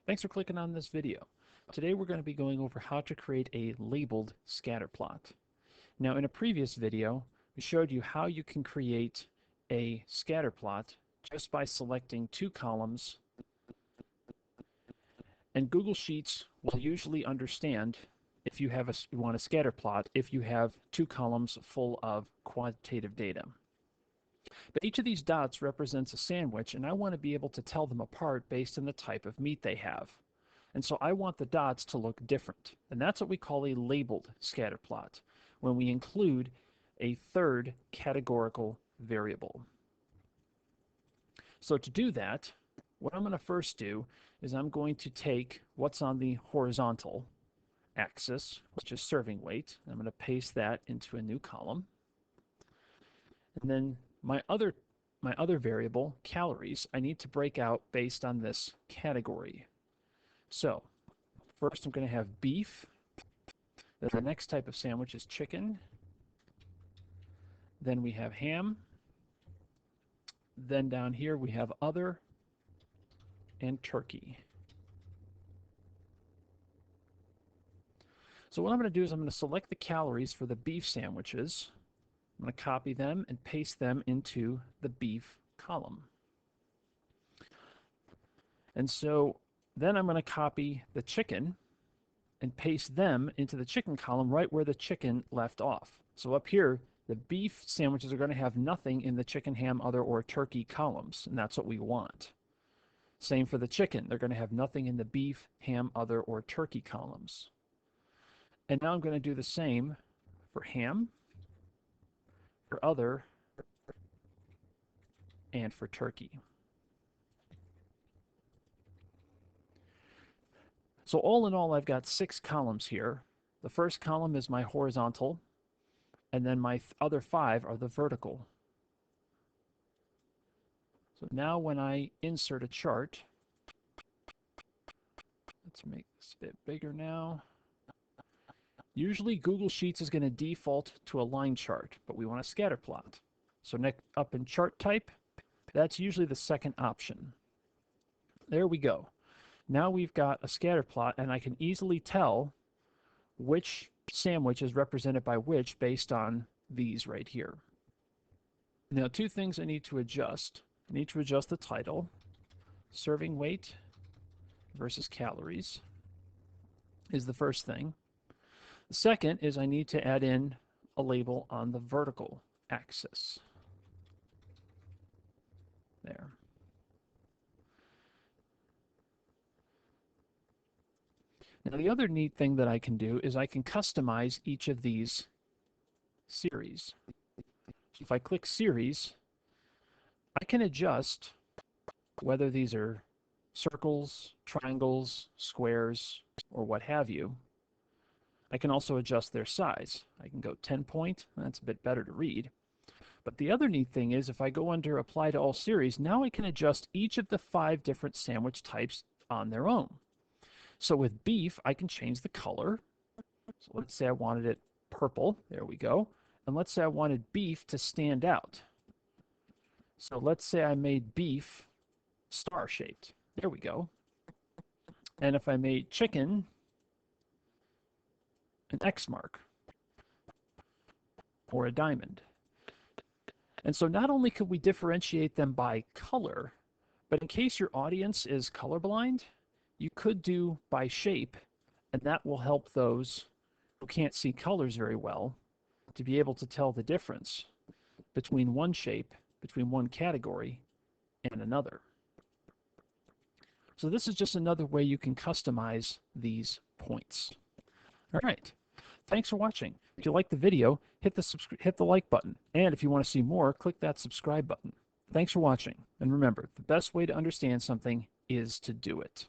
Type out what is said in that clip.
Thanks for clicking on this video. Today we're going to be going over how to create a labeled scatter plot. Now in a previous video we showed you how you can create a scatter plot just by selecting two columns, and Google Sheets will usually understand if you want a scatter plot if you have two columns full of quantitative data. But each of these dots represents a sandwich, and I want to be able to tell them apart based on the type of meat they have. And so I want the dots to look different. And that's what we call a labeled scatter plot, when we include a third categorical variable. So to do that, what I'm going to first do is I'm going to take what's on the horizontal axis, which is serving weight. I'm going to paste that into a new column. And then my other variable, calories, I need to break out based on this category. So first I'm going to have beef. Then the next type of sandwich is chicken. Then we have ham. Then down here we have other and turkey. So what I'm going to do is I'm going to select the calories for the beef sandwiches. I'm going to copy them and paste them into the beef column. And so then I'm going to copy the chicken and paste them into the chicken column right where the chicken left off. So up here, the beef sandwiches are going to have nothing in the chicken, ham, other, or turkey columns, and that's what we want. Same for the chicken. They're going to have nothing in the beef, ham, other, or turkey columns. And now I'm going to do the same for ham, for other, and for turkey. So all in all, I've got 6 columns here. The first column is my horizontal, and then my other 5 are the vertical. So now when I insert a chart, let's make this a bit bigger now. Usually Google Sheets is going to default to a line chart, but we want a scatter plot. So next up in chart type, that's usually the second option. There we go. Now we've got a scatter plot, and I can easily tell which sandwich is represented by which based on these right here. Now, two things I need to adjust. I need to adjust the title, serving weight versus calories is the first thing. The second is I need to add in a label on the vertical axis. There. Now the other neat thing that I can do is I can customize each of these series. So if I click series, I can adjust whether these are circles, triangles, squares, or what have you. I can also adjust their size. I can go 10 point, that's a bit better to read. But the other neat thing is if I go under apply to all series, now I can adjust each of the 5 different sandwich types on their own. So with beef, I can change the color. So let's say I wanted it purple, there we go. And let's say I wanted beef to stand out. So let's say I made beef star-shaped, there we go. And if I made chicken an X mark or a diamond. And so not only could we differentiate them by color, but in case your audience is colorblind, you could do by shape, and that will help those who can't see colors very well to be able to tell the difference between one shape, between one category, and another. So this is just another way you can customize these points. All right. Thanks for watching. If you like the video, hit the like button. And if you want to see more, click that subscribe button. Thanks for watching. And remember, the best way to understand something is to do it.